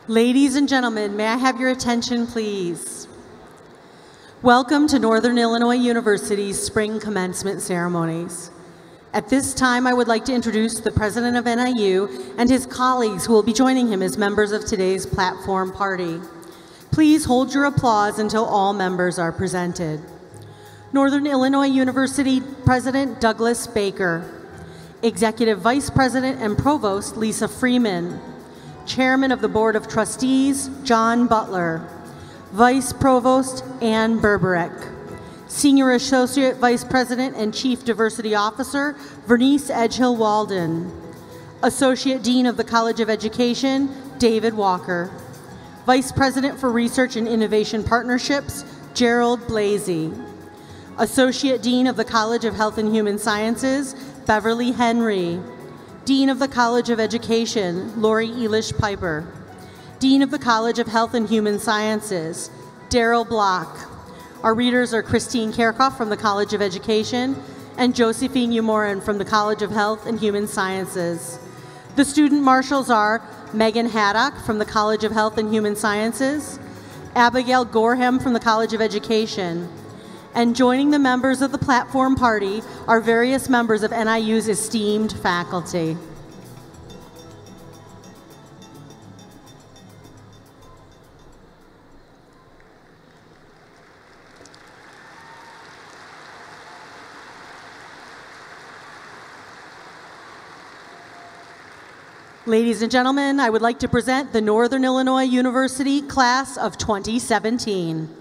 Ladies and gentlemen, may I have your attention, please? Welcome to Northern Illinois University's spring commencement ceremonies. At this time, I would like to introduce the president of NIU and his colleagues who will be joining him as members of today's platform party. Please hold your applause until all members are presented. Northern Illinois University President Douglas Baker, Executive Vice President and Provost Lisa Freeman, Chairman of the Board of Trustees John Butler, Vice Provost Ann Berberek, Senior Associate Vice President and Chief Diversity Officer Vernice Edgehill Walden, Associate Dean of the College of Education David Walker, Vice President for Research and Innovation Partnerships Gerald Blasey, Associate Dean of the College of Health and Human Sciences Beverly Henry, Dean of the College of Education, Lori Elish Piper. Dean of the College of Health and Human Sciences, Daryl Block. Our readers are Christine Kerkhoff from the College of Education and Josephine Umorin from the College of Health and Human Sciences. The student marshals are Megan Haddock from the College of Health and Human Sciences, Abigail Gorham from the College of Education. And joining the members of the platform party are various members of NIU's esteemed faculty. Ladies and gentlemen, I would like to present the Northern Illinois University Class of 2017.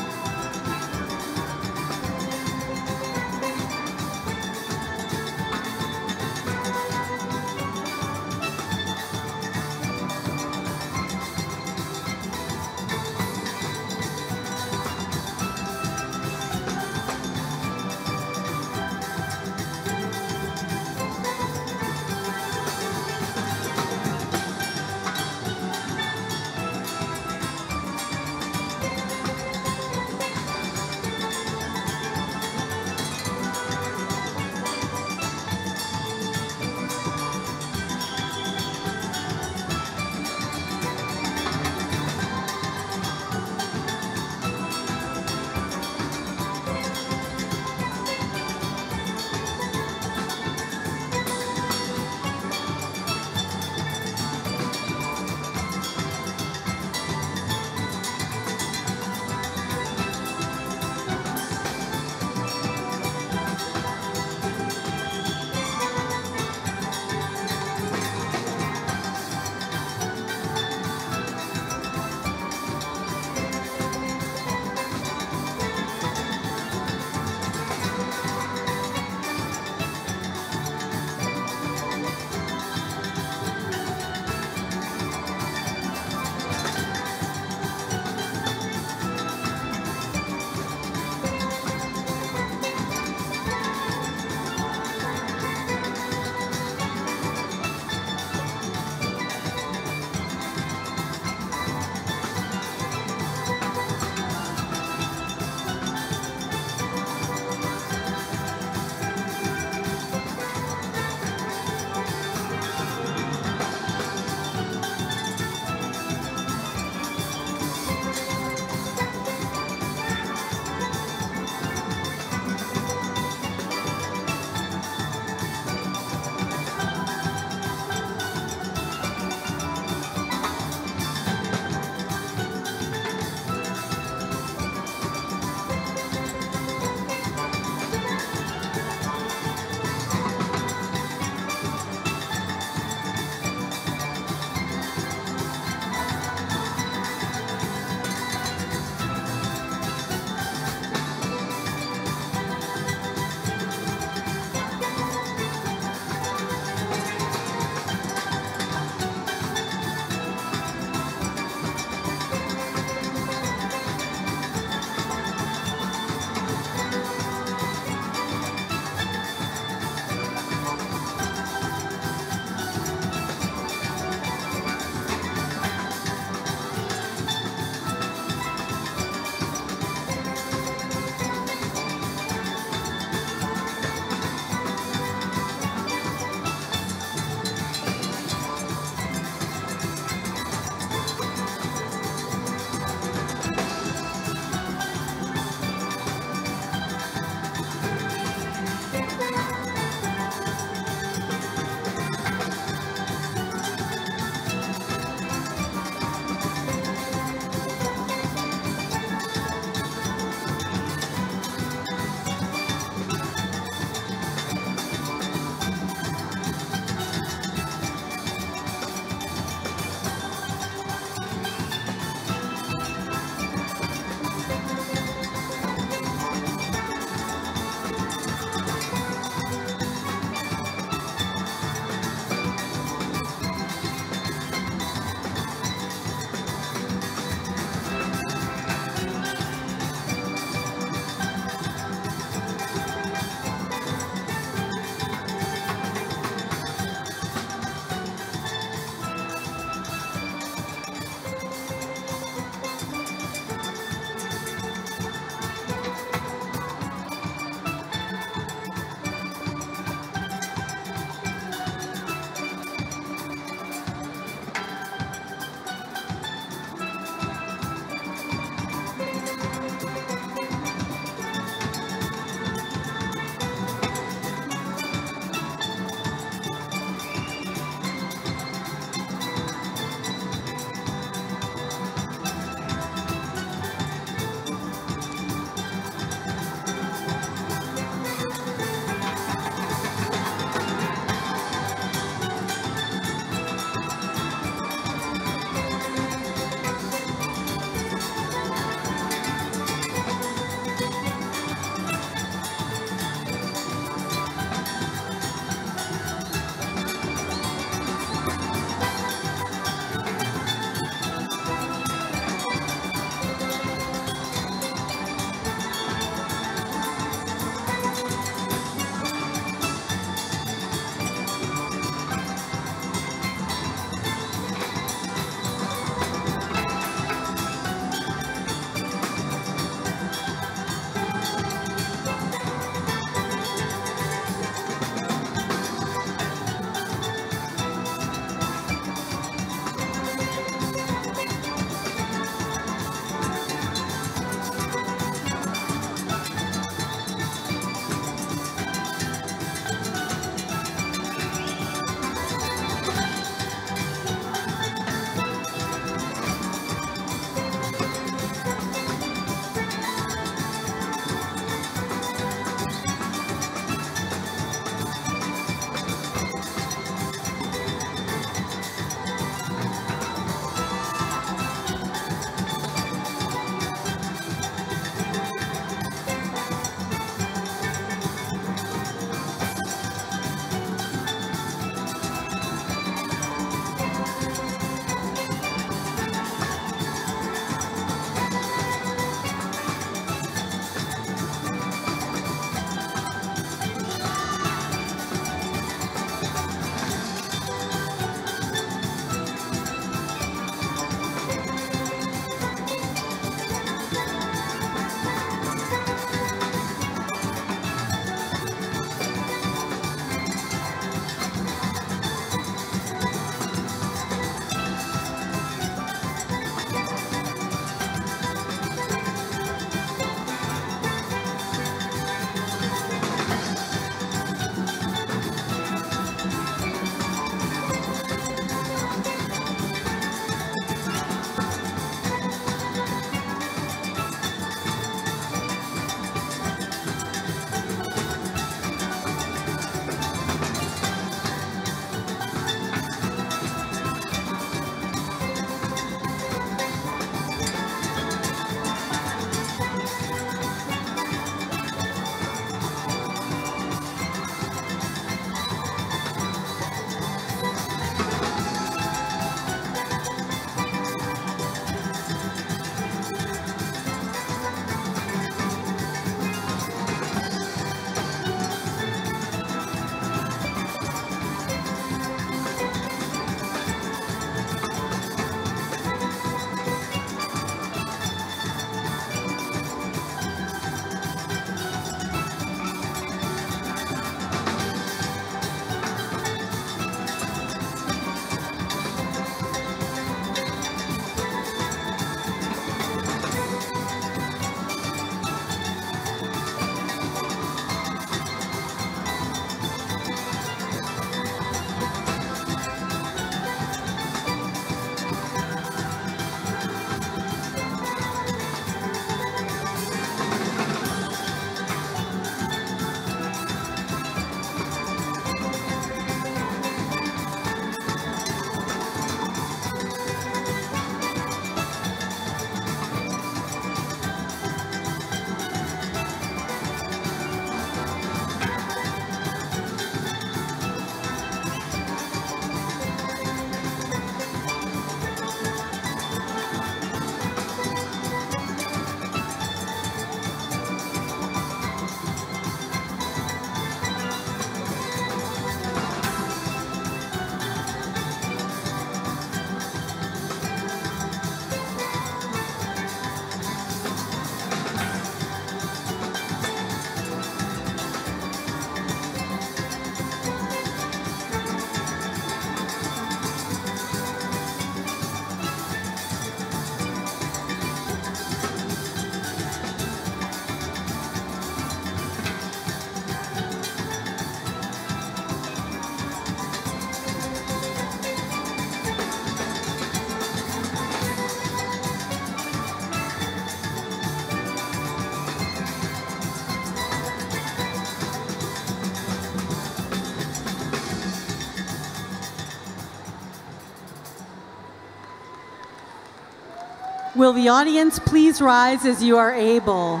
Will the audience please rise as you are able?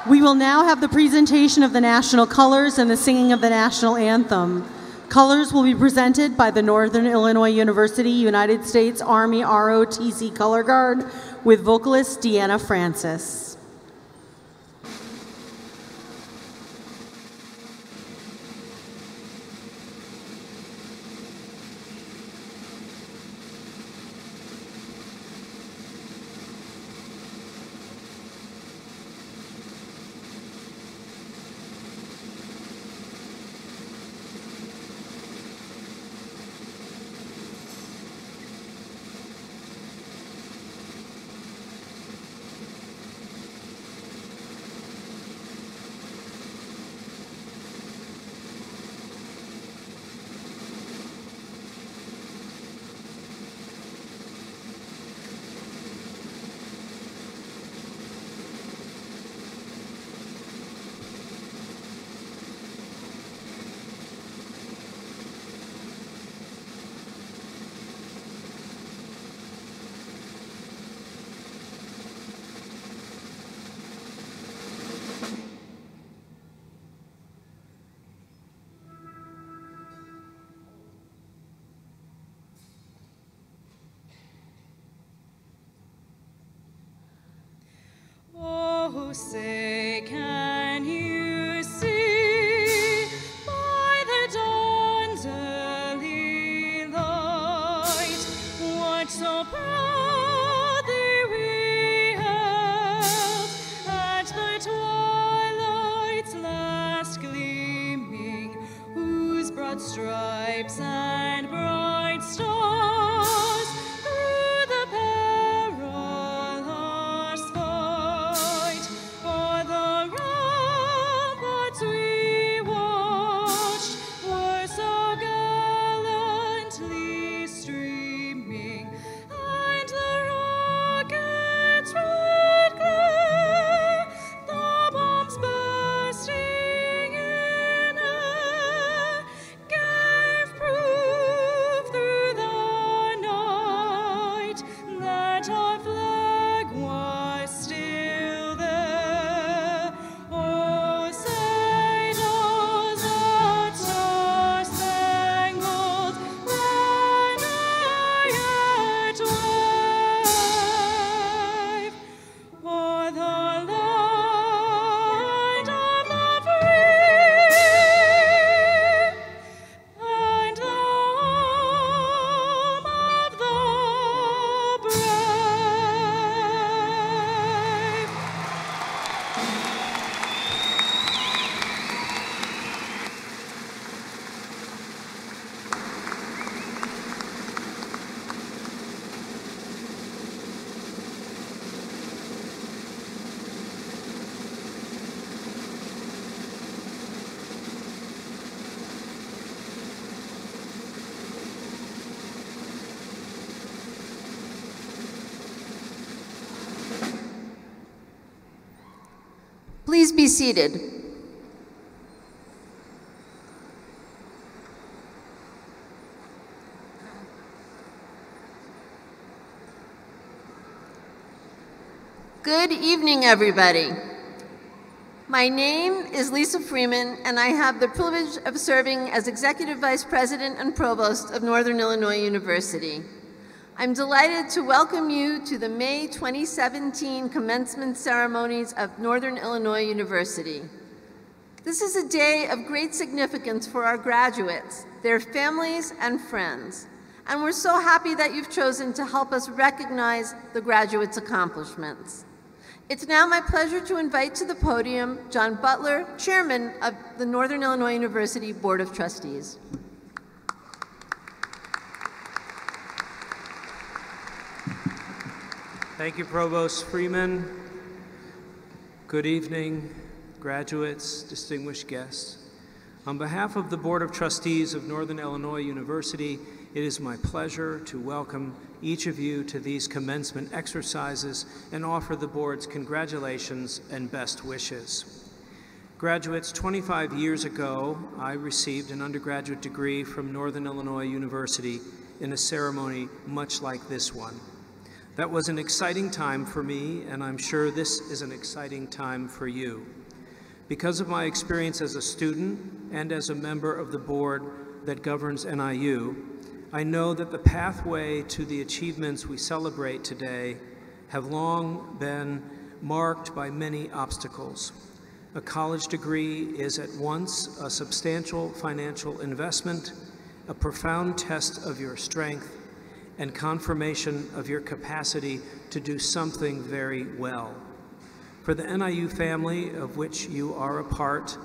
We will now have the presentation of the national colors and the singing of the national anthem. Colors will be presented by the Northern Illinois University United States Army ROTC Color Guard with vocalist Deanna Francis. Oh, say, can you see by the dawn's early light what so proudly we held at the twilight's last gleaming, whose broad stripes and bright stars through the perilous fight o'er the ramparts we watched were so gallantly streaming, and the rockets' red glare, the bombs bursting in air, gave proof through the night that our flag was still there. Oh, say does that star-spangled banner yet wave o'er the land of the free and the home of the brave? Please be seated. Good evening, everybody. My name is Lisa Freeman, and I have the privilege of serving as Executive Vice President and Provost of Northern Illinois University. I'm delighted to welcome you to the May 2017 commencement ceremonies of Northern Illinois University. This is a day of great significance for our graduates, their families, and friends. And we're so happy that you've chosen to help us recognize the graduates' accomplishments. It's now my pleasure to invite to the podium John Butler, Chairman of the Northern Illinois University Board of Trustees. Thank you, Provost Freeman. Good evening, graduates, distinguished guests. On behalf of the Board of Trustees of Northern Illinois University, it is my pleasure to welcome each of you to these commencement exercises and offer the board's congratulations and best wishes. Graduates, 25 years ago, I received an undergraduate degree from Northern Illinois University in a ceremony much like this one. That was an exciting time for me, and I'm sure this is an exciting time for you. Because of my experience as a student and as a member of the board that governs NIU, I know that the pathway to the achievements we celebrate today have long been marked by many obstacles. A college degree is at once a substantial financial investment, a profound test of your strength, and confirmation of your capacity to do something very well. For the NIU family of which you are a part,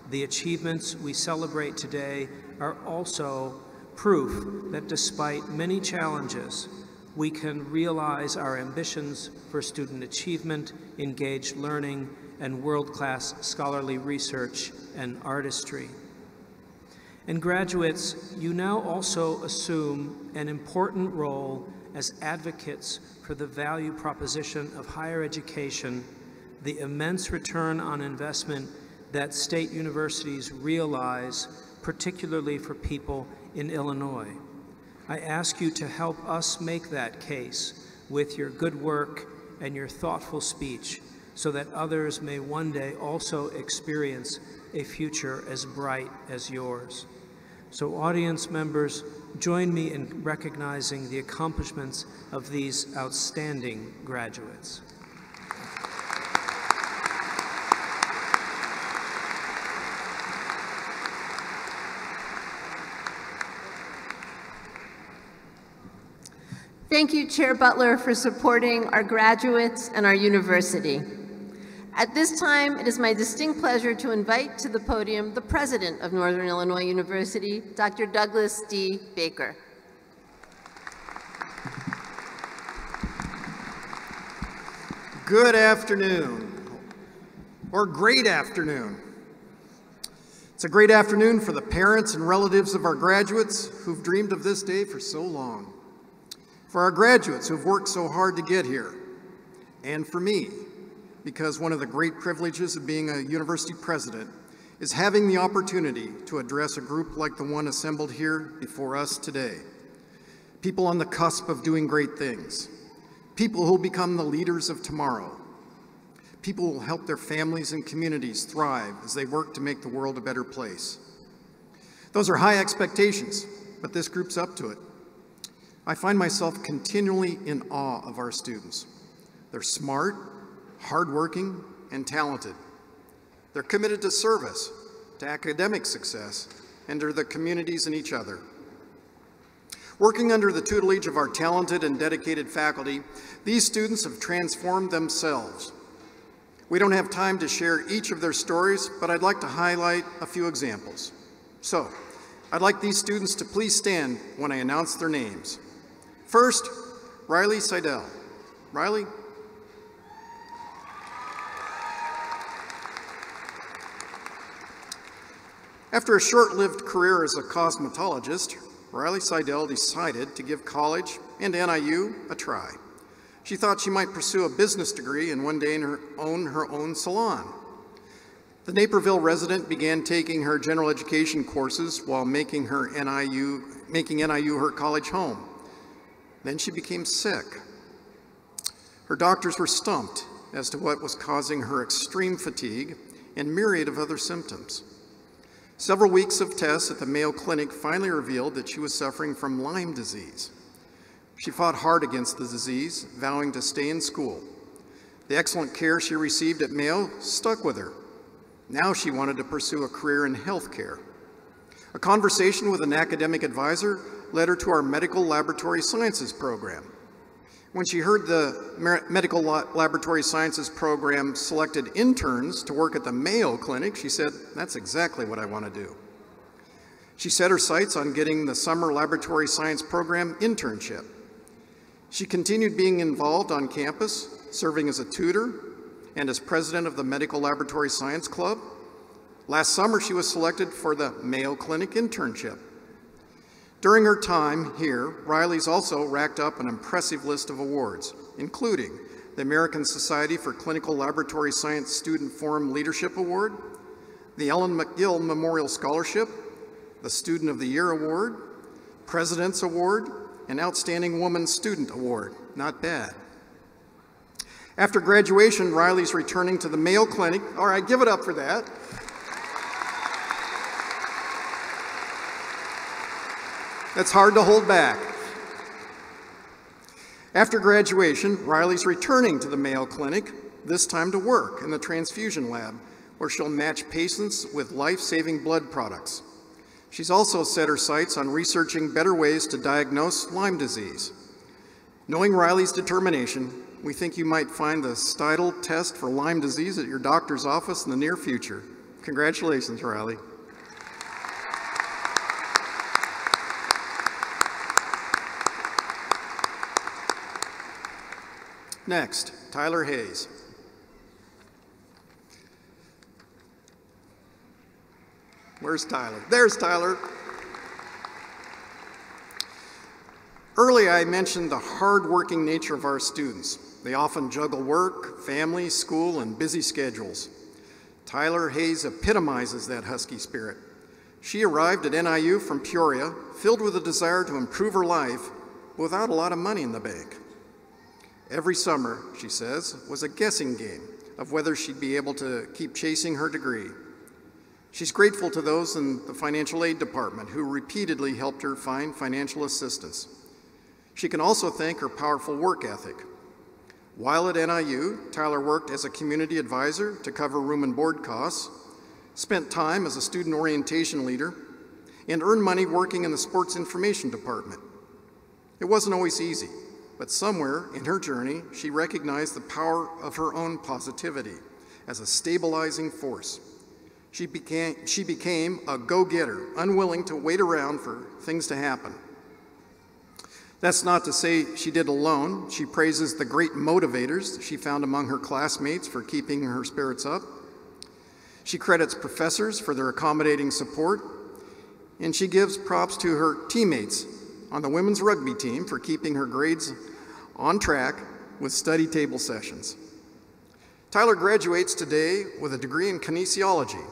the achievements we celebrate today are also proof that despite many challenges, we can realize our ambitions for student achievement, engaged learning, and world-class scholarly research and artistry. And graduates, you now also assume an important role as advocates for the value proposition of higher education, the immense return on investment that state universities realize, particularly for people in Illinois. I ask you to help us make that case with your good work and your thoughtful speech so that others may one day also experience a future as bright as yours. So audience members, join me in recognizing the accomplishments of these outstanding graduates. Thank you, Chair Butler, for supporting our graduates and our university. At this time, it is my distinct pleasure to invite to the podium the President of Northern Illinois University, Dr. Douglas D. Baker. Good afternoon, or great afternoon. It's a great afternoon for the parents and relatives of our graduates who've dreamed of this day for so long. For our graduates who've worked so hard to get here, and for me, because one of the great privileges of being a university president is having the opportunity to address a group like the one assembled here before us today. People on the cusp of doing great things. People who will become the leaders of tomorrow. People who will help their families and communities thrive as they work to make the world a better place. Those are high expectations, but this group's up to it. I find myself continually in awe of our students. They're smart, hardworking, and talented. They're committed to service, to academic success, and to the communities and each other. Working under the tutelage of our talented and dedicated faculty, these students have transformed themselves. We don't have time to share each of their stories, but I'd like to highlight a few examples. So, I'd like these students to please stand when I announce their names. First, Riley Seidel. Riley? After a short-lived career as a cosmetologist, Riley Seidel decided to give college and NIU a try. She thought she might pursue a business degree and one day own her own salon. The Naperville resident began taking her general education courses while making NIU her college home. Then she became sick. Her doctors were stumped as to what was causing her extreme fatigue and myriad of other symptoms. Several weeks of tests at the Mayo Clinic finally revealed that she was suffering from Lyme disease. She fought hard against the disease, vowing to stay in school. The excellent care she received at Mayo stuck with her. Now she wanted to pursue a career in healthcare. A conversation with an academic advisor led her to our Medical Laboratory Sciences program. When she heard the Medical Laboratory Sciences program selected interns to work at the Mayo Clinic, she said, "That's exactly what I want to do." She set her sights on getting the Summer Laboratory Science program internship. She continued being involved on campus, serving as a tutor and as president of the Medical Laboratory Science Club. Last summer, she was selected for the Mayo Clinic internship. During her time here, Riley's also racked up an impressive list of awards, including the American Society for Clinical Laboratory Science Student Forum Leadership Award, the Ellen McGill Memorial Scholarship, the Student of the Year Award, President's Award, and Outstanding Woman Student Award. Not bad. After graduation, Riley's returning to the Mayo Clinic. All right, give it up for that. That's hard to hold back. After graduation, Riley's returning to the Mayo Clinic, this time to work in the transfusion lab, where she'll match patients with life-saving blood products. She's also set her sights on researching better ways to diagnose Lyme disease. Knowing Riley's determination, we think you might find the Stidal test for Lyme disease at your doctor's office in the near future. Congratulations, Riley. Next, Tyler Hayes. Where's Tyler? There's Tyler. Earlier, I mentioned the hard-working nature of our students. They often juggle work, family, school, and busy schedules. Tyler Hayes epitomizes that Husky spirit. She arrived at NIU from Peoria, filled with a desire to improve her life, without a lot of money in the bank. Every summer, she says, was a guessing game of whether she'd be able to keep chasing her degree. She's grateful to those in the financial aid department who repeatedly helped her find financial assistance. She can also thank her powerful work ethic. While at NIU, Tyler worked as a community advisor to cover room and board costs, spent time as a student orientation leader, and earned money working in the sports information department. It wasn't always easy, but somewhere in her journey, she recognized the power of her own positivity as a stabilizing force. She became a go-getter, unwilling to wait around for things to happen. That's not to say she did alone. She praises the great motivators she found among her classmates for keeping her spirits up. She credits professors for their accommodating support, and she gives props to her teammates on the women's rugby team for keeping her grades on track with study table sessions. Tyler graduates today with a degree in kinesiology.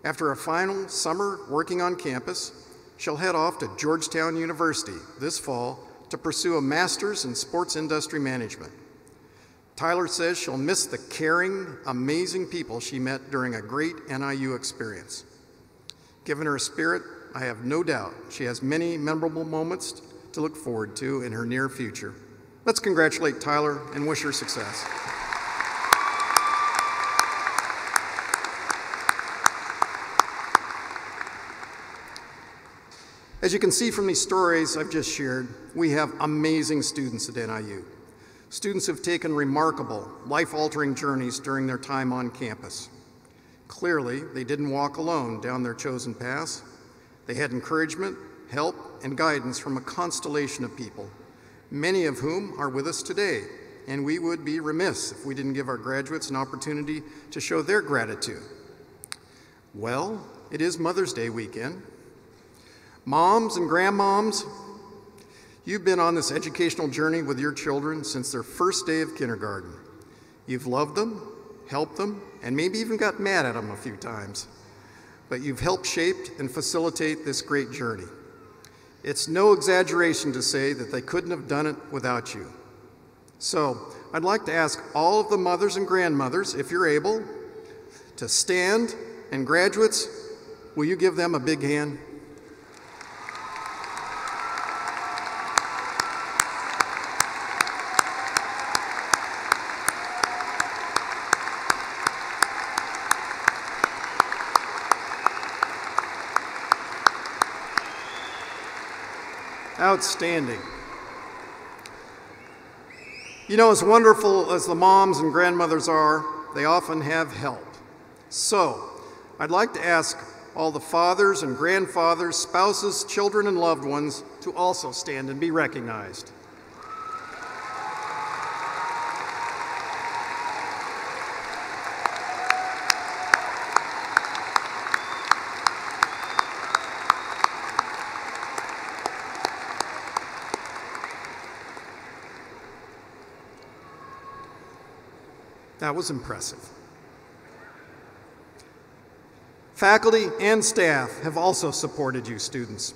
After a final summer working on campus, she'll head off to Georgetown University this fall to pursue a master's in sports industry management. Tyler says she'll miss the caring, amazing people she met during a great NIU experience. Given her spirit, I have no doubt she has many memorable moments to look forward to in her near future. Let's congratulate Tyler and wish her success. As you can see from these stories I've just shared, we have amazing students at NIU. Students who've taken remarkable, life-altering journeys during their time on campus. Clearly, they didn't walk alone down their chosen paths. They had encouragement, help, and guidance from a constellation of people, many of whom are with us today, and we would be remiss if we didn't give our graduates an opportunity to show their gratitude. Well, it is Mother's Day weekend. Moms and grandmoms, you've been on this educational journey with your children since their first day of kindergarten. You've loved them, helped them, and maybe even got mad at them a few times. But you've helped shape and facilitate this great journey. It's no exaggeration to say that they couldn't have done it without you. So I'd like to ask all of the mothers and grandmothers, if you're able, to stand, and graduates, will you give them a big hand? Outstanding. You know, as wonderful as the moms and grandmothers are, they often have help. So, I'd like to ask all the fathers and grandfathers, spouses, children, and loved ones to also stand and be recognized. That was impressive. Faculty and staff have also supported you, students.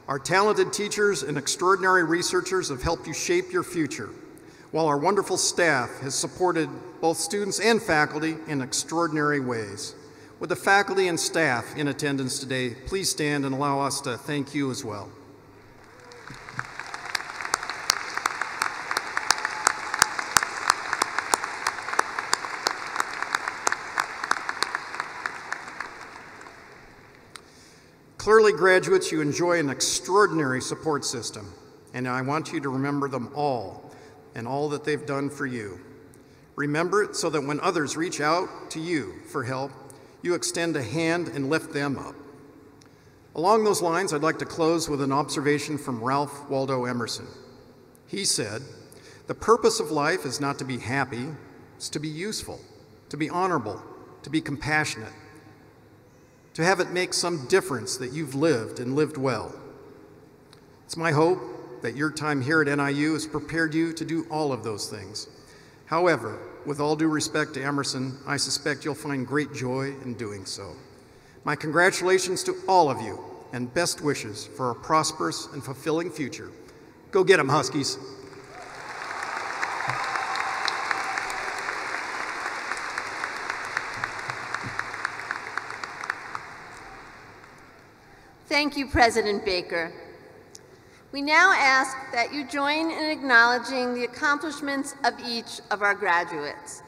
Our talented teachers and extraordinary researchers have helped you shape your future, while our wonderful staff has supported both students and faculty in extraordinary ways. With the faculty and staff in attendance today, please stand and allow us to thank you as well. Clearly, graduates, you enjoy an extraordinary support system, and I want you to remember them all and all that they've done for you. Remember it so that when others reach out to you for help, you extend a hand and lift them up. Along those lines, I'd like to close with an observation from Ralph Waldo Emerson. He said, "The purpose of life is not to be happy, it's to be useful, to be honorable, to be compassionate, to have it make some difference that you've lived and lived well." It's my hope that your time here at NIU has prepared you to do all of those things. However, with all due respect to Emerson, I suspect you'll find great joy in doing so. My congratulations to all of you and best wishes for a prosperous and fulfilling future. Go get 'em, Huskies. Thank you, President Baker. We now ask that you join in acknowledging the accomplishments of each of our graduates.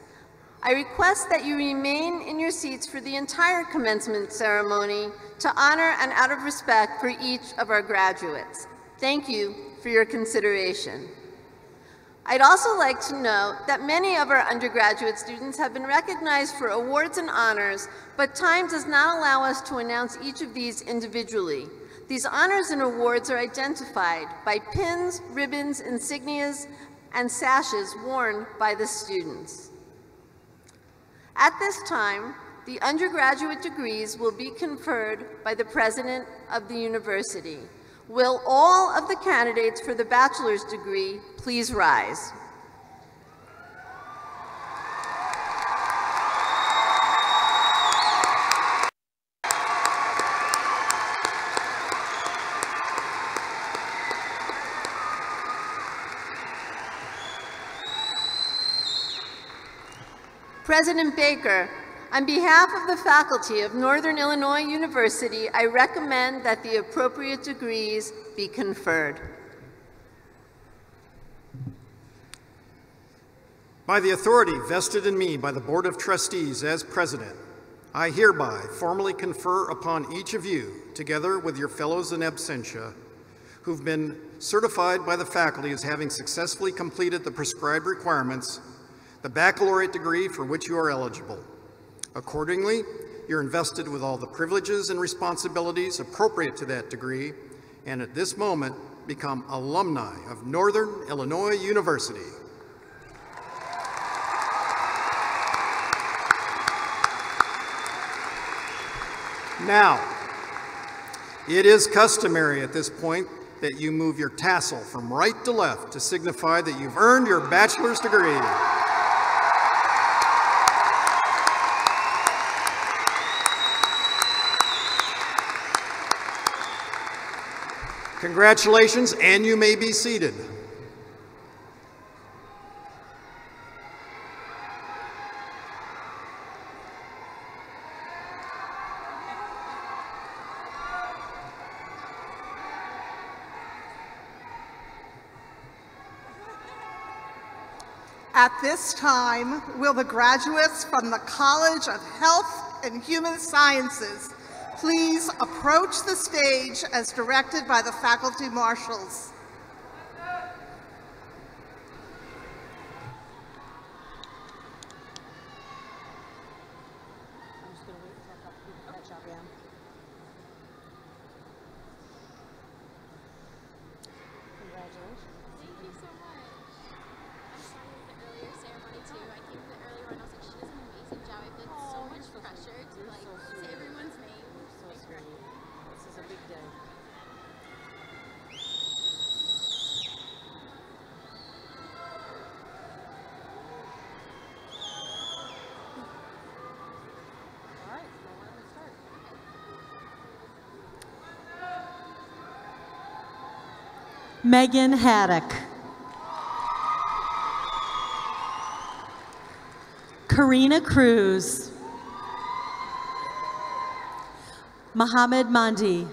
I request that you remain in your seats for the entire commencement ceremony to honor and out of respect for each of our graduates. Thank you for your consideration. I'd also like to note that many of our undergraduate students have been recognized for awards and honors, but time does not allow us to announce each of these individually. These honors and awards are identified by pins, ribbons, insignias, and sashes worn by the students. At this time, the undergraduate degrees will be conferred by the president of the university. Will all of the candidates for the bachelor's degree please rise? President Baker, on behalf of the faculty of Northern Illinois University, I recommend that the appropriate degrees be conferred. By the authority vested in me by the Board of Trustees as president, I hereby formally confer upon each of you, together with your fellows in absentia, who've been certified by the faculty as having successfully completed the prescribed requirements, the baccalaureate degree for which you are eligible. Accordingly, you're invested with all the privileges and responsibilities appropriate to that degree, and at this moment become alumni of Northern Illinois University. Now, it is customary at this point that you move your tassel from right to left to signify that you've earned your bachelor's degree. Congratulations, and you may be seated. At this time, will the graduates from the College of Health and Human Sciences please approach the stage as directed by the faculty marshals. Megan Haddock. Karina Cruz. Mohammed Mandi.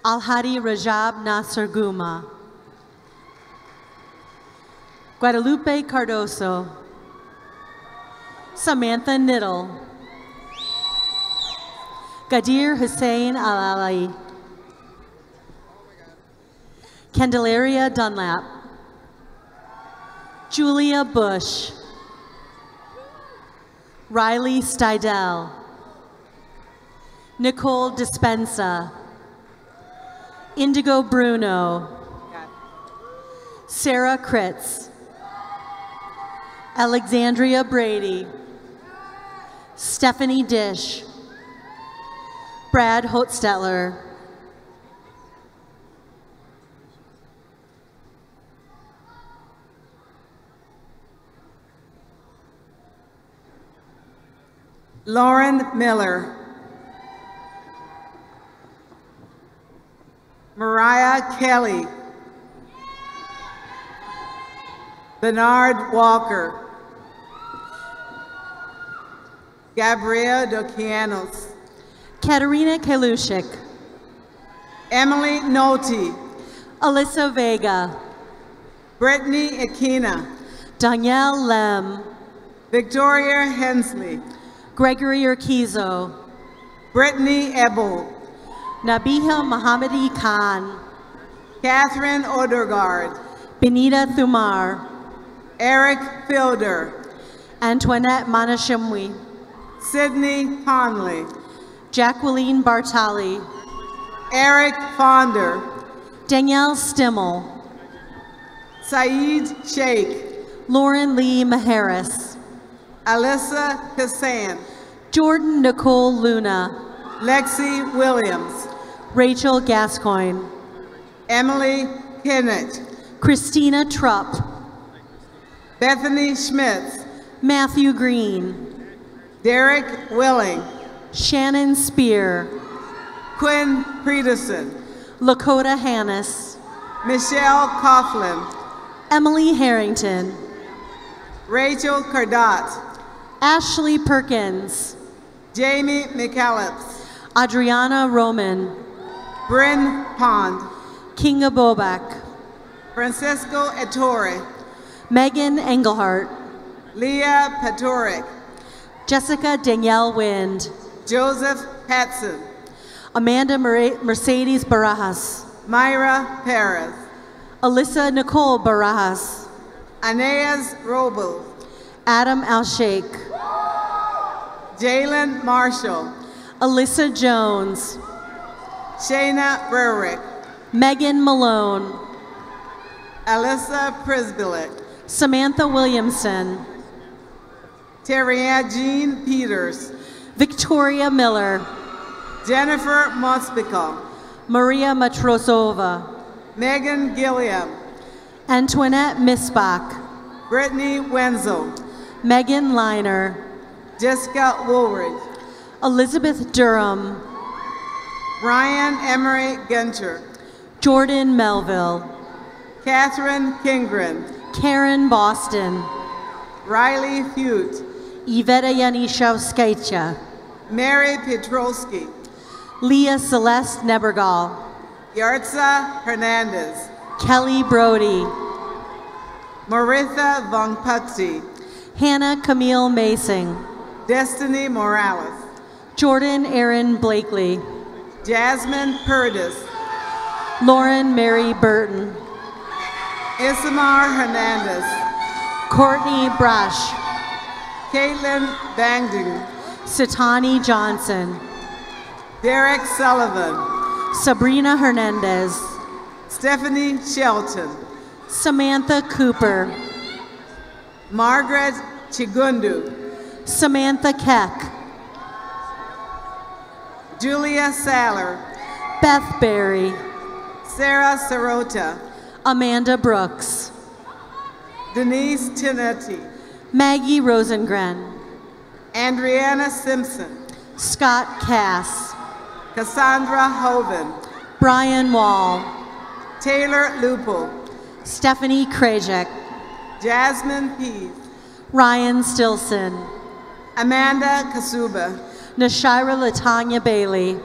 Alhadi Rajab Nasser Guma. Guadalupe Cardoso. Samantha Niddle. Gadir Hussein Al-Ali. Candelaria Dunlap. Julia Bush. Riley Stidell. Nicole Dispensa. Indigo Bruno. Sarah Kritz. Alexandria Brady. Stephanie Dish. Brad Hotstetler. Lauren Miller. Mariah Kelly. Bernard Walker. Gabrielle Dokianos. Katerina Kalushik. Emily Noti. Alyssa Vega. Brittany Akina. Danielle Lem. Victoria Hensley. Gregory Urquizo. Brittany Ebel. Nabiha Mohammadi Khan. Catherine Odergaard. Benita Thumar. Eric Fielder. Antoinette Manashimwi. Sydney Conley. Jacqueline Bartali. Eric Fonder. Danielle Stimmel. Saeed Sheikh. Lauren Lee Maharis. Alyssa Kassan. Jordan Nicole Luna. Lexi Williams. Rachel Gascoigne. Emily Kennett. Christina Trupp. Bethany Schmitz. Matthew Green. Derek Willing. Shannon Spear. Quinn Peterson. Lakota Hannis. Michelle Coughlin. Emily Harrington. Rachel Cardat. Ashley Perkins. Jamie McAllips. Adriana Roman. Bryn Pond. Kinga Bobak. Francisco Ettore. Megan Engelhart. Leah Patoric. Jessica Danielle Wind. Joseph Patson. Amanda Mercedes Barajas. Myra Perez. Alyssa Nicole Barajas. Aeneas Robles. Adam Al-Sheikh. Jalen Marshall. Alyssa Jones. Shayna Berwick. Megan Malone. Alyssa Prisbillet. Samantha Williamson. Terria Jean Peters. Victoria Miller. Jennifer Mospico. Maria Matrosova. Megan Gilliam. Antoinette Misbach. Brittany Wenzel. Megan Liner. Jessica Woolridge. Elizabeth Durham. Ryan Emery Gunter. Jordan Melville. Catherine Kingren. Karen Boston. Riley Fute. Iveta Yanishevskaitya. Mary Petrowski. Leah Celeste Nebergal. Yartza Hernandez. Kelly Brody. Maritha Von Putzi. Hannah Camille Masing. Destiny Morales. Jordan Aaron Blakely. Jasmine Purtis. Lauren Mary Burton. Isamar Hernandez. Courtney Brush. Caitlin Bangding. Satani Johnson. Derek Sullivan. Sabrina Hernandez. Stephanie Shelton. Samantha Cooper. Margaret Chigundu. Samantha Keck. Julia Saller. Beth Berry. Sarah Sarota. Amanda Brooks. Denise Tinetti. Maggie Rosengren. Andriana Simpson. Scott Cass. Cassandra Hoven. Brian Wall, Taylor Lupo, Stephanie Krajek, Jasmine Pease, Ryan Stilson, Amanda Kasuba, Nashira Latanya Bailey,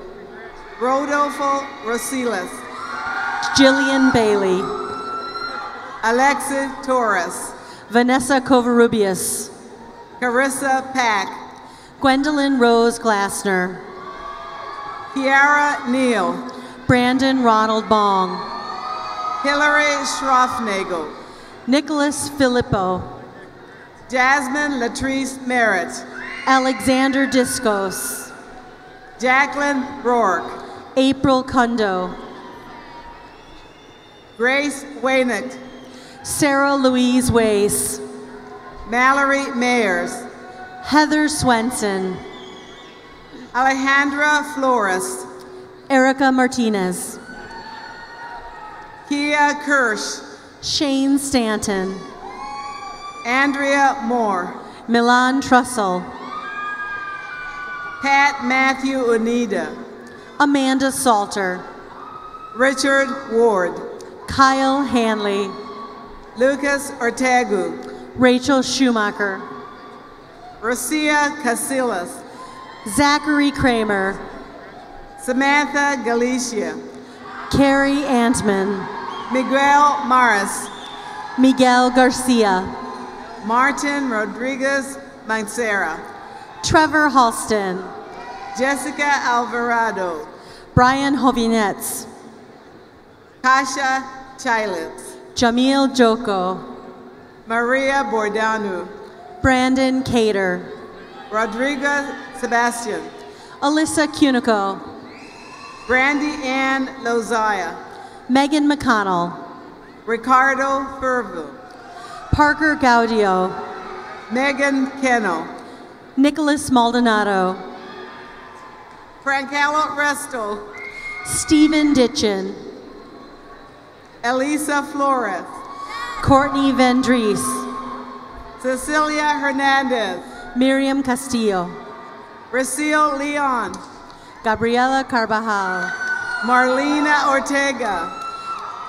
Rodolfo Rosiles, Jillian Bailey, Alexis Torres, Vanessa Covarrubias, Carissa Pack, Gwendolyn Rose Glassner, Kiara Neal, Brandon Ronald Bong, Hillary Schroffnagel, Nicholas Filippo, Jasmine Latrice Merritt, Alexander Discos, Jacqueline Rourke, April Kundo, Grace Waynick, Sarah Louise Wace, Mallory Mayers, Heather Swenson, Alejandra Flores, Erica Martinez, Kia Kirsch, Shane Stanton, Andrea Moore, Milan Trussell, Pat Matthew Unida, Amanda Salter, Richard Ward, Kyle Hanley, Lucas Ortegu, Rachel Schumacher, Rosia Casillas, Zachary Kramer, Samantha Galicia, Carrie Antman, Miguel Maris, Miguel Garcia, Martin Rodriguez Mancera, Trevor Halston, Jessica Alvarado, Brian Hovinetz, Kasha Chilitz, Jamil Joko, Maria Bordanu, Brandon Cater, Rodrigo Sebastian, Alyssa Cunico, Brandy Ann Lozaya, Megan McConnell, Ricardo Ferville, Parker Gaudio, Megan Kennel, Nicholas Maldonado, Francalo Resto, Stephen Ditchin, Elisa Flores, Courtney Vendries, Cecilia Hernandez, Miriam Castillo, Raciel Leon, Gabriela Carvajal, Marlena Ortega,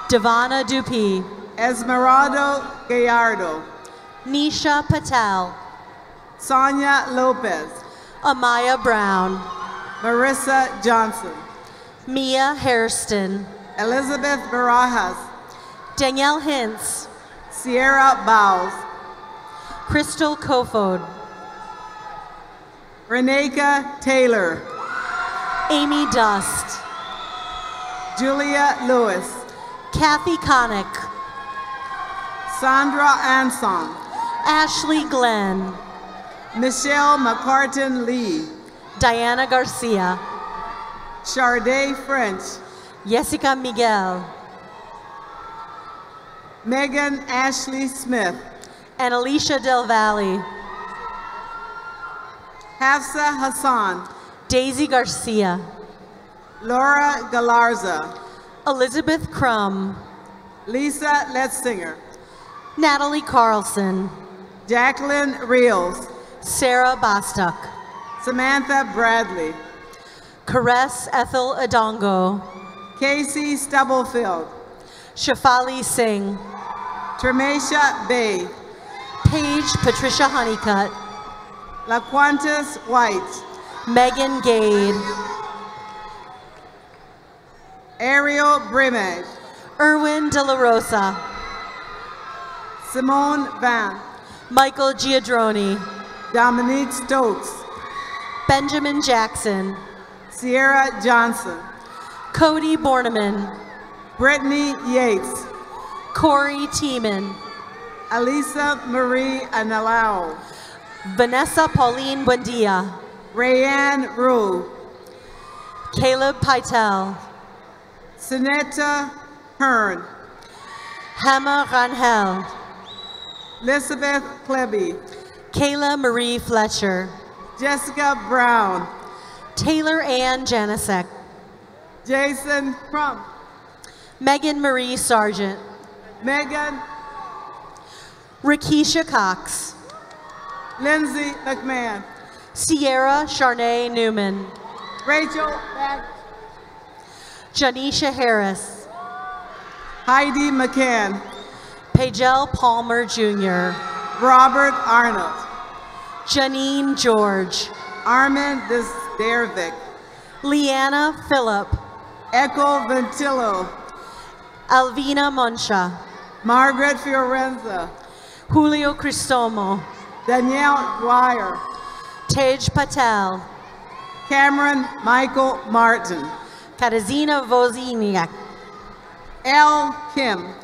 Devana Dupuy, Esmeraldo Gallardo, Nisha Patel, Sonia Lopez, Amaya Brown, Marissa Johnson, Mia Hairston, Elizabeth Barajas, Danielle Hintz, Sierra Bowles, Crystal Kofod, Reneka Taylor, Amy Dust, Julia Lewis, Kathy Connick, Sandra Anson, Ashley Glenn, Michelle McCartan Lee, Diana Garcia, Charday French, Jessica Miguel, Megan Ashley Smith, and Alicia Del Valle, Hafsa Hassan, Daisy Garcia, Laura Galarza, Elizabeth Crum, Lisa Letzinger, Natalie Carlson, Jacqueline Reels, Sarah Bostock, Samantha Bradley, Caress Ethel Adongo, Casey Stubblefield, Shafali Singh, Tremasha Bay, Paige Patricia Honeycutt, LaQuantas White, Megan Gade, Ariel Brimage, Erwin De La Rosa, Simone Van, Michael Giadroni, Dominique Stokes, Benjamin Jackson, Sierra Johnson, Cody Borneman, Brittany Yates, Corey Tiemann, Alisa Marie Analao, Vanessa Pauline Buendia, Rayanne Rue, Caleb Pytel, Sunetta Hearn, Hema Rangel, Elizabeth Klebe, Kayla Marie Fletcher, Jessica Brown, Taylor Ann Janisek, Jason Crump, Megan Marie Sargent, Megan, Rakesha Cox, Lindsay McMahon, Sierra Charnay Newman, Rachel Back, Janisha Harris. Heidi McCann. Pagel Palmer Jr. Robert Arnold. Janine George. Armin Desdervik. Leanna Phillip. Echo Ventillo. Alvina Monsha. Margaret Fiorenza. Julio Cristomo. Danielle Dwyer. Tej Patel. Cameron Michael Martin. Katarzyna Wozniak. L. Kim.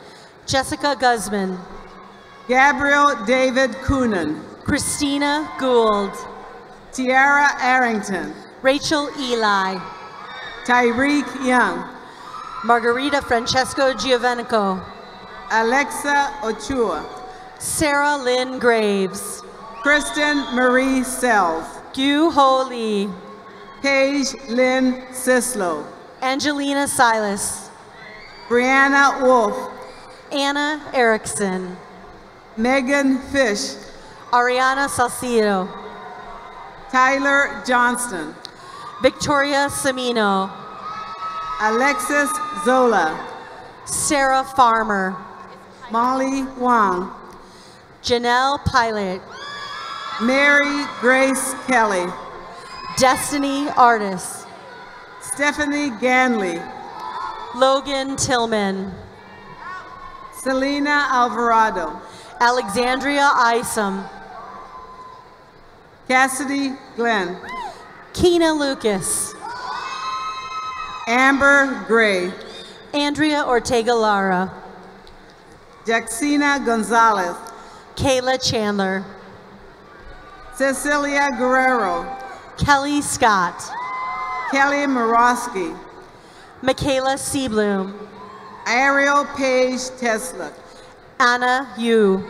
Jessica Guzman. Gabriel David Coonan. Christina Gould. Tiara Arrington. Rachel Eli. Tyreek Young. Margarita Francesco Giovenico. Alexa Ochoa. Sarah Lynn Graves. Kristen Marie Sells. Gu Ho Lee. Paige Lynn Sislow. Angelina Silas. Brianna Wolf. Anna Erickson. Megan Fish. Ariana Salcido. Tyler Johnston. Victoria Semino. Alexis Zola. Sarah Farmer. Molly Wang. Janelle Pilot. Mary Grace Kelly. Destiny Artis. Stephanie Ganley. Logan Tillman. Selena Alvarado. Alexandria Isom. Cassidy Glenn. Keena Lucas. Amber Gray. Andrea Ortega Lara. Jacksina Gonzalez. Kayla Chandler. Cecilia Guerrero. Kelly Scott. Kelly Morosky. Michaela Seabloom. Ariel Page Tesla. Anna Yu.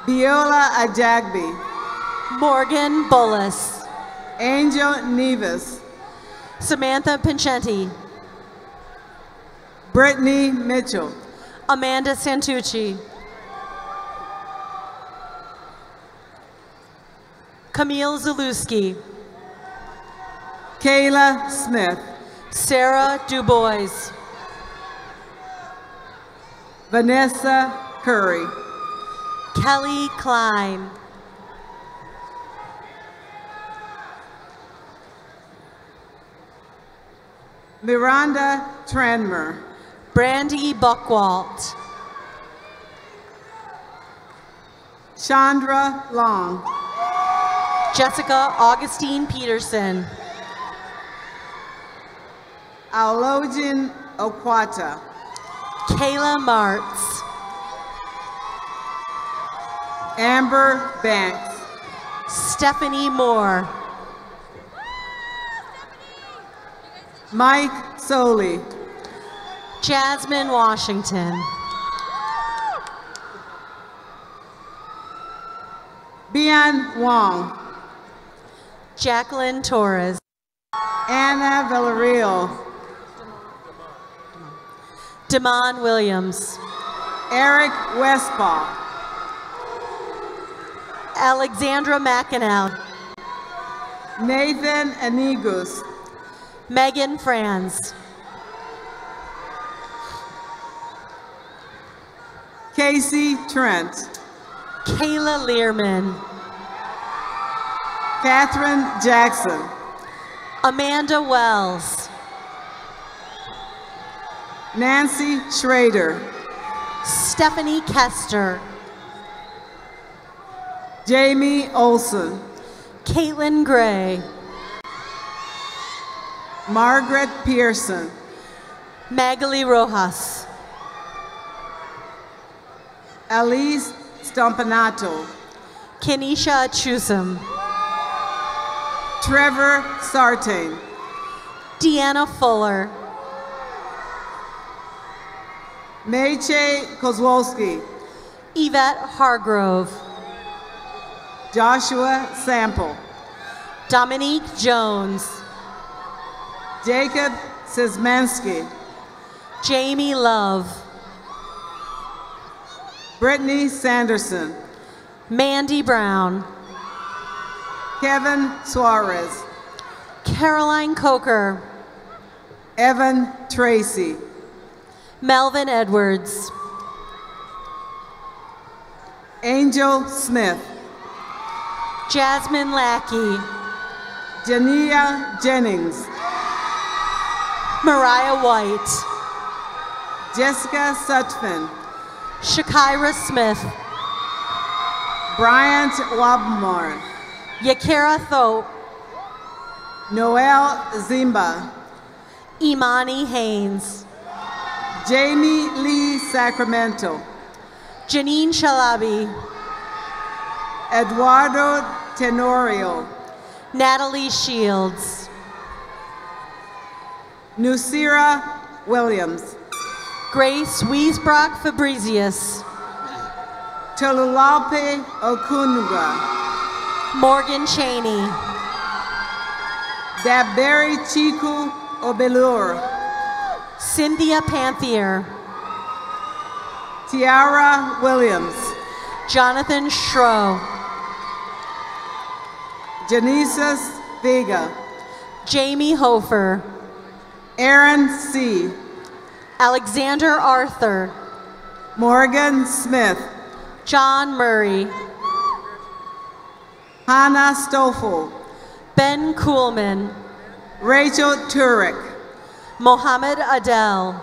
Viola Ajagbi. Morgan Bullis. Angel Nevis. Samantha Pincenti. Brittany Mitchell. Amanda Santucci. Camille Zalewski. Kayla Smith. Sarah Dubois. Vanessa Curry. Kelly Klein. Miranda Tranmer. Brandy Buckwalt. Chandra Long. Jessica Augustine Peterson. Aulogin Okwata. Kayla Martz. Amber Banks. Stephanie Moore. Mike Soley. Jasmine Washington. Bian Wong. Jacqueline Torres. Anna Villarreal. Damon Williams. Eric Westball. Alexandra McInell. Nathan Anigus. Megan Franz. Casey Trent. Kayla Learman. Catherine Jackson. Amanda Wells. Nancy Schrader. Stephanie Kester. Jamie Olson. Caitlin Gray. Margaret Pearson. Magali Rojas. Alice Stompanato. Kenisha Chusum. Trevor Sartain. Deanna Fuller. Meche Kozłowski. Yvette Hargrove. Joshua Sample. Dominique Jones. Jacob Szymanski. Jamie Love. Brittany Sanderson. Mandy Brown. Kevin Suarez. Caroline Coker. Evan Tracy. Melvin Edwards. Angel Smith. Jasmine Lackey. Jania Jennings. Mariah White. Jessica Sutphin. Shakira Smith. Bryant Wabmore. Yakira Thope. Noel Zimba. Imani Haynes. Jamie Lee Sacramento. Janine Shalabi. Eduardo Tenorio. Natalie Shields. Nusira Williams. Grace Wiesbrock Fabricius. Tolulape Okunga. Morgan Cheney. Daberi Chiku Obelur. Cynthia Panthier. Tiara Williams. Jonathan Schro. Janisas Vega. Jamie Hofer. Aaron C. Alexander Arthur. Morgan Smith. John Murray. Hannah Stoffel. Ben Kuhlman. Rachel Turek. Mohammed Adel.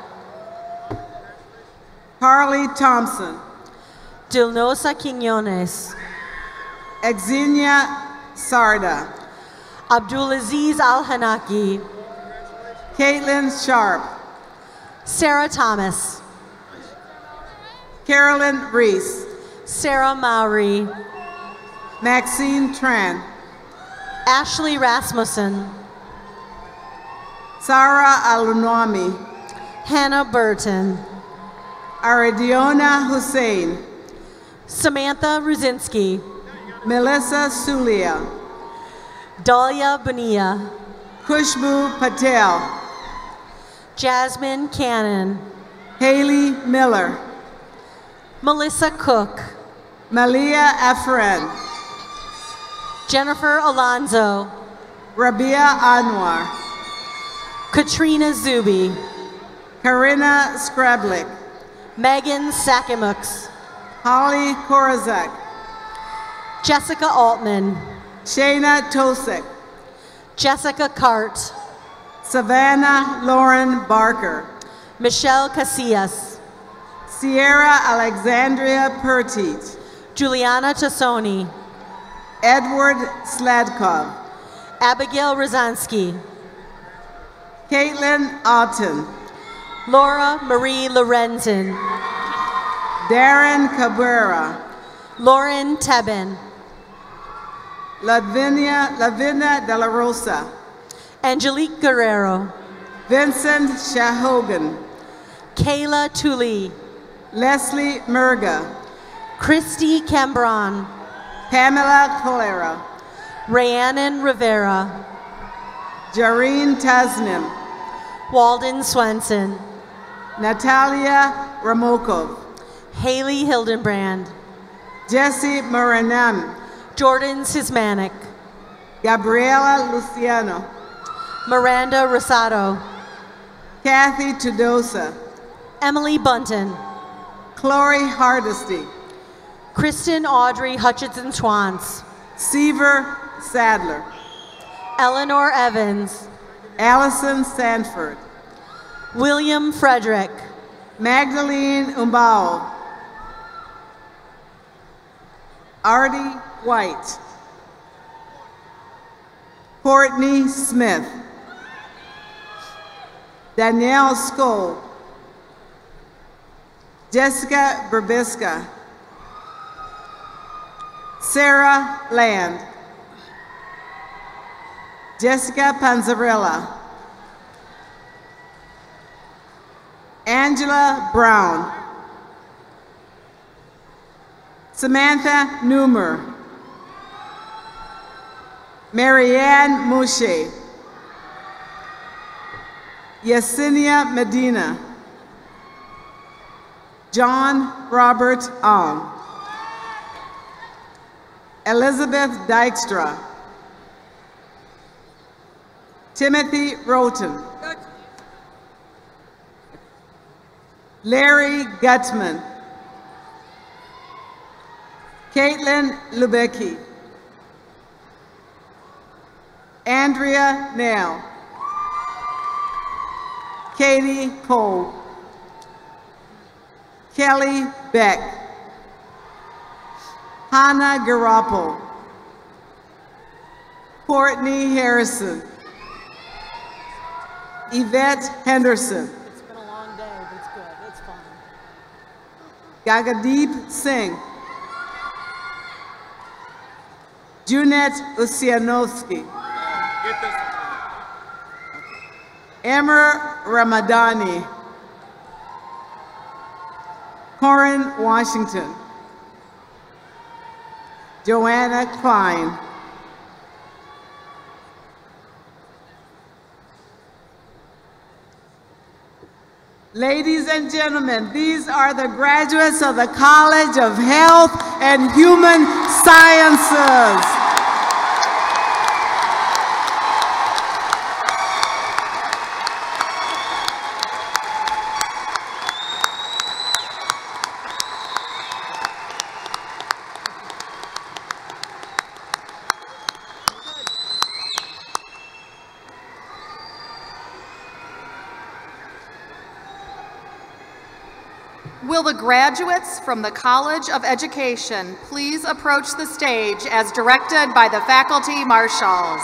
Carly Thompson. Dilnosa Quiñones. Exenia Sarda. Abdulaziz Al-Hanaki. Caitlin Sharp. Sarah Thomas. Carolyn Reese. Sarah Mowry. Maxine Tran. Ashley Rasmussen. Sarah Alunwami. Hannah Burton. Aridiona Hussein. Samantha Ruzinski. Melissa Sulia. Dahlia Bonilla. Kushbu Patel. Jasmine Cannon. Haley Miller. Melissa Cook. Malia Afren. Jennifer Alonzo. Rabia Anwar. Katrina Zuby. Karina Skrablik. Megan Sakimux. Holly Korazek. Jessica Altman. Shayna Tosek. Jessica Cart. Savannah Lauren Barker. Michelle Casillas. Sierra Alexandria Pertit. Juliana Tassoni. Edward Sladkov. Abigail Rozansky. Caitlin Otten. Laura Marie Lorenzen. Darren Cabrera. Lauren Tebben. Lavinia De La Rosa. Angelique Guerrero. Vincent Shahogan. Kayla Tully. Leslie Murga. Christy Cambron. Pamela Colera. Rhiannon Rivera. Jareen Tasnim. Walden Swenson. Natalia Ramokov. Haley Hildenbrand. Jesse Moranam. Jordan Sismanic. Gabriela Luciano. Miranda Rosado. Kathy Tudosa. Emily Bunton. Chloe Hardesty. Kristen Audrey Hutchinson Schwantz. Seaver Sadler. Eleanor Evans. Allison Sanford. William Frederick. Magdalene Umbao. Artie White. Courtney Smith. Danielle Skoll. Jessica Berbiska. Sarah Land. Jessica Panzarella. Angela Brown. Samantha Newmer. Marianne Mouche. Yesenia Medina. John Robert Ong. Elizabeth Dykstra. Timothy Roten. Larry Gutman, Caitlin Lubecki, Andrea Nail, Katie Cole, Kelly Beck, Hannah Garoppolo, Courtney Harrison, Yvette Henderson, It's been a long day, but it's good. It's fun. Gagadeep Singh, Junette Usianowski, Amber Ramadani, Corin Washington, Joanna Klein, ladies and gentlemen, these are the graduates of the College of Health and Human Sciences. Will the graduates from the College of Education please approach the stage as directed by the faculty marshals?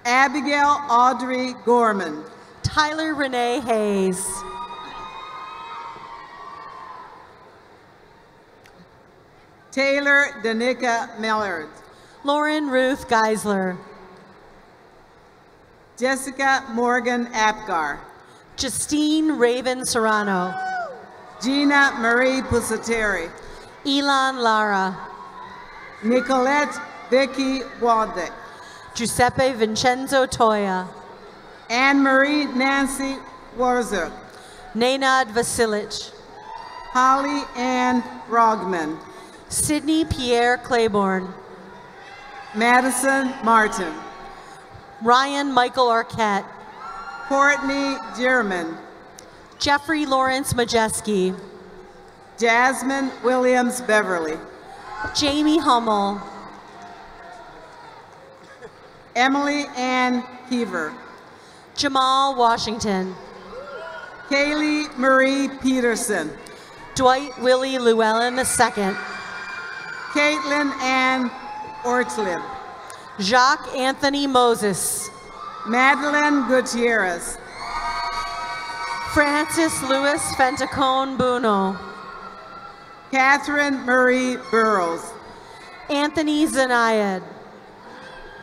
Abigail Audrey Gorman, Tyler Renee Hayes. Taylor Danica Millard, Lauren Ruth Geisler. Jessica Morgan Apgar, Justine Raven Serrano. Gina Marie Pusateri, Elon Lara. Nicolette Vicky Waldek, Giuseppe Vincenzo Toya. Anne-Marie Nancy Warzuk, Nenad Vasilich. Holly Ann Rogman, Sydney Pierre Claiborne. Madison Martin, Ryan Michael Arquette. Courtney German, Jeffrey Lawrence Majeski. Jasmine Williams Beverly, Jamie Hummel. Emily Ann Keever, Jamal Washington. Kaylee Marie Peterson, Dwight Willie Llewellyn II. Caitlin Ann Ortlib, Jacques Anthony Moses. Madeline Gutierrez, Francis Louis Fentacone Buno. Catherine Marie Burrows, Anthony Zanayed.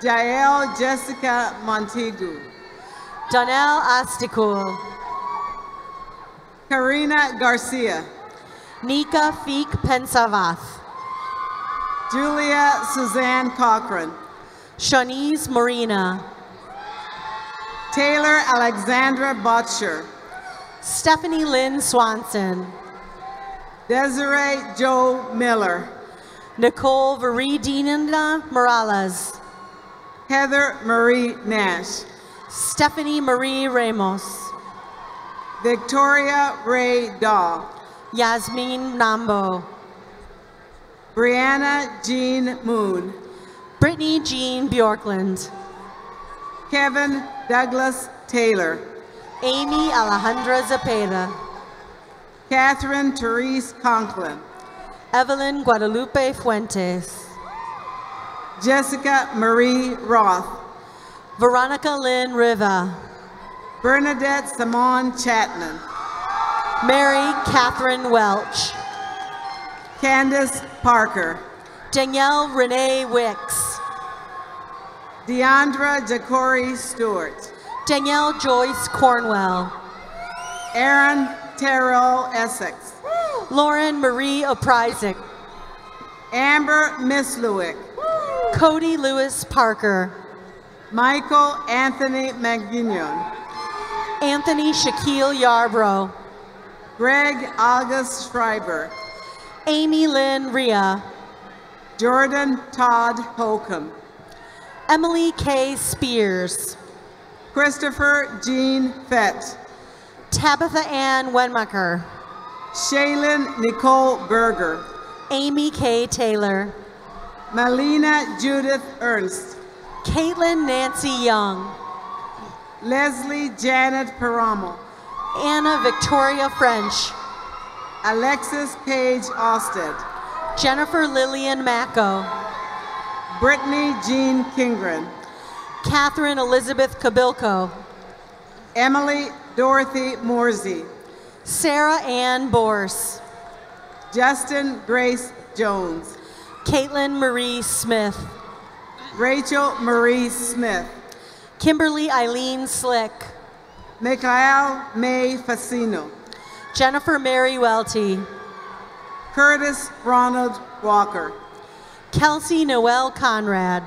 Jael Jessica Montagu, Donnell Astikul. Karina Garcia, Nika Feek Pensavath. Julia Suzanne Cochran, Shanice Marina. Taylor Alexandra Botcher, Stephanie Lynn Swanson. Desiree Joe Miller, Nicole Viridina Morales. Heather Marie Nash, Stephanie Marie Ramos. Victoria Ray Dahl, Yasmin Nambo. Brianna Jean Moon, Brittany Jean Bjorkland. Kevin Douglas Taylor, Amy Alejandra Zapata. Catherine Therese Conklin, Evelyn Guadalupe Fuentes. Jessica Marie Roth, Veronica Lynn Riva. Bernadette Simone Chapman, Mary Catherine Welch. Candace Parker, Danielle Renee Wicks. Deandra Jacori Stewart, Danielle Joyce Cornwell. Aaron Terrell Essex. Lauren Marie Oprizik. Amber Mislewick. Cody Lewis Parker. Michael Anthony McGinnon. Anthony Shaquille Yarbrough. Greg August Schreiber. Amy Lynn Rhea. Jordan Todd Holcomb. Emily K. Spears. Christopher Jean Fett. Tabitha Ann Wenmacher. Shaylin Nicole Berger. Amy K. Taylor. Melina Judith Ernst. Caitlin Nancy Young. Leslie Janet Paramo. Anna Victoria French. Alexis Paige Austed. Jennifer Lillian Macco. Brittany Jean Kingren. Catherine Elizabeth Kabilko. Emily Dorothy Morsey. Sarah Ann Borse. Justin Grace Jones. Caitlin Marie Smith. Rachel Marie Smith. Kimberly Eileen Slick. Michael May Facino. Jennifer Mary Welty. Curtis Ronald Walker. Kelsey Noel Conrad.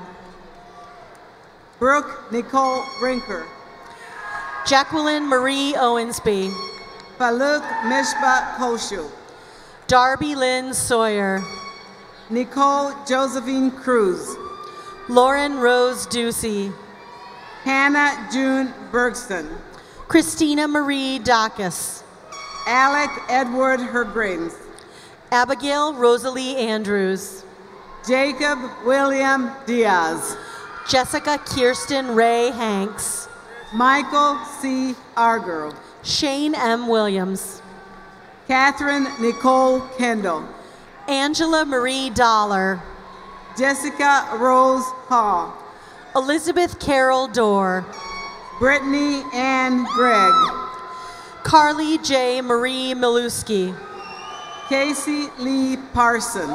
Brooke Nicole Brinker. Jacqueline Marie Owensby. Faluk Mishba Koshu. Darby Lynn Sawyer. Nicole Josephine Cruz. Lauren Rose Ducey. Hannah June Bergson. Christina Marie Dacus. Alec Edward Hergrains. Abigail Rosalie Andrews. Jacob William Diaz. Jessica Kirsten Ray Hanks. Michael C. Arger. Shane M. Williams. Catherine Nicole Kendall. Angela Marie Dollar. Jessica Rose Hall. Elizabeth Carol Dorr. Brittany Ann Gregg. Carly J. Marie Miluski. Casey Lee Parson.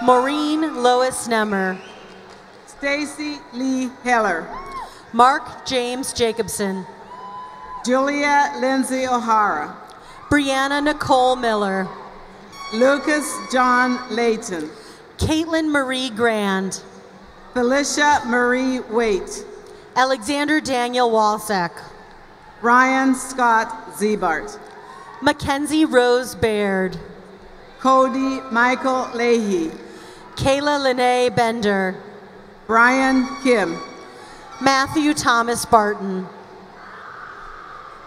Maureen Lois Nemmer. Stacy Lee Heller. Mark James Jacobson. Julia Lindsay O'Hara. Brianna Nicole Miller. Lucas John Layton. Caitlin Marie Grand. Felicia Marie Waite. Alexander Daniel Walsack. Ryan Scott Zebart. Mackenzie Rose Baird. Cody Michael Leahy. Kayla Lene Bender. Brian Kim. Matthew Thomas Barton.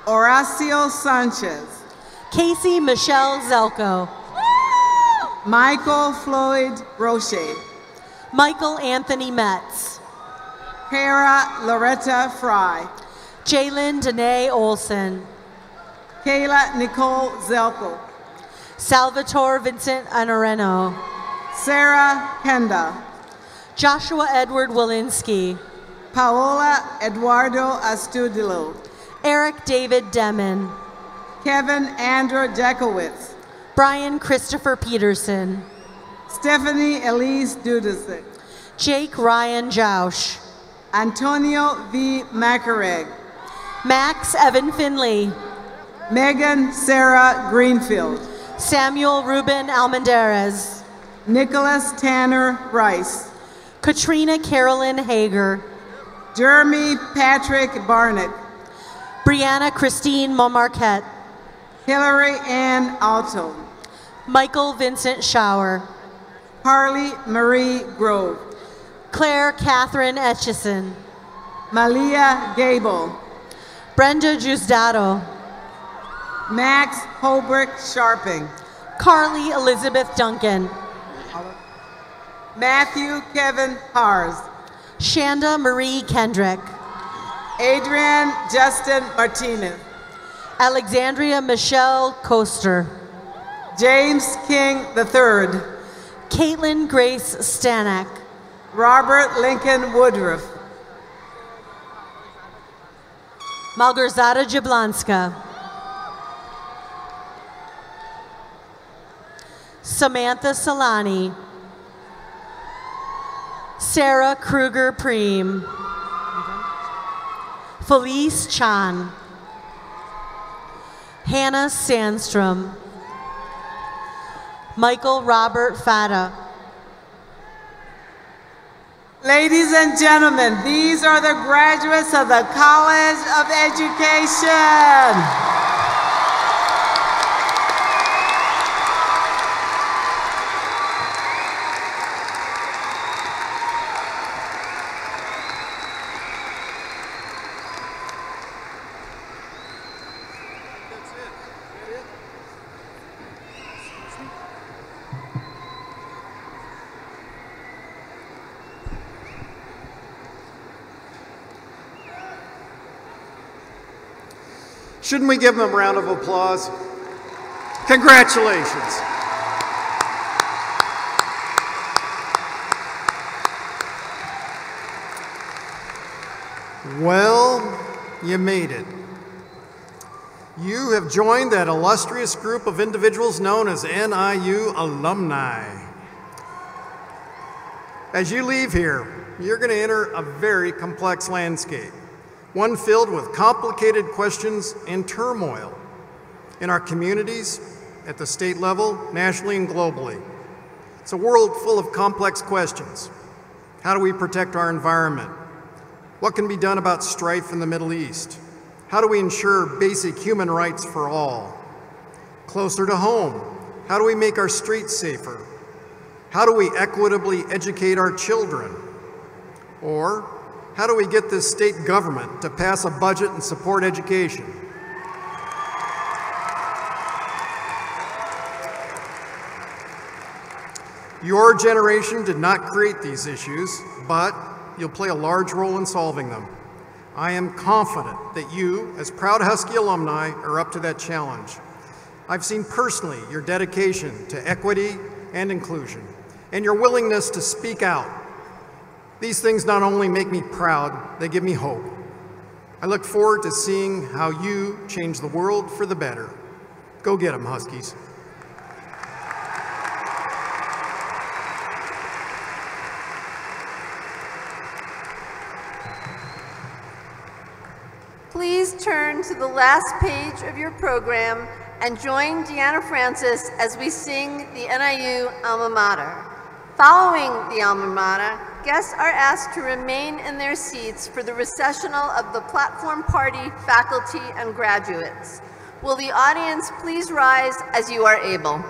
Horacio Sanchez. Casey Michelle Zelko. Michael Floyd Roche. Michael Anthony Metz. Kara Loretta Fry. Jalen Danae Olson. Kayla Nicole Zelko. Salvatore Vincent Anoreno. Sarah Kenda. Joshua Edward Walensky. Paola Eduardo Astudillo. Eric David Demon. Kevin Andrew Jakowitz. Brian Christopher Peterson. Stephanie Elise Dudisic. Jake Ryan Joush. Antonio V. Macareg. Max Evan Finley. Megan Sarah Greenfield. Samuel Ruben Almendarez. Nicholas Tanner Rice. Katrina Carolyn Hager. Jeremy Patrick Barnett. Brianna Christine Montmarquette. Hillary Ann Alto. Michael Vincent Shower. Harley Marie Grove. Claire Catherine Etchison. Malia Gable. Brenda Giusdato. Max Holbrook Sharping. Carly Elizabeth Duncan. Matthew Kevin Hars. Shanda Marie Kendrick. Adrian Justin Martinez. Alexandria Michelle Coaster. James King III. Caitlin Grace Stanek. Robert Lincoln Woodruff. Malgorzata Jablonska. Samantha Solani. Sarah Kruger Preem. Felice Chan. Hannah Sandstrom. Michael Robert Fata. Ladies and gentlemen, these are the graduates of the College of Education. Shouldn't we give them a round of applause? Congratulations. Well, you made it. You have joined that illustrious group of individuals known as NIU alumni. As you leave here, you're going to enter a very complex landscape, one filled with complicated questions and turmoil in our communities, at the state level, nationally and globally. It's a world full of complex questions. How do we protect our environment? What can be done about strife in the Middle East? How do we ensure basic human rights for all? Closer to home, how do we make our streets safer? How do we equitably educate our children? Or how do we get this state government to pass a budget and support education? Your generation did not create these issues, but you'll play a large role in solving them. I am confident that you, as proud Husky alumni, are up to that challenge. I've seen personally your dedication to equity and inclusion, and your willingness to speak out. These things not only make me proud, they give me hope. I look forward to seeing how you change the world for the better. Go get 'em, Huskies. Please turn to the last page of your program and join Deanna Francis as we sing the NIU Alma Mater. Following the Alma Mater, guests are asked to remain in their seats for the recessional of the platform party, faculty, and graduates. Will the audience please rise as you are able?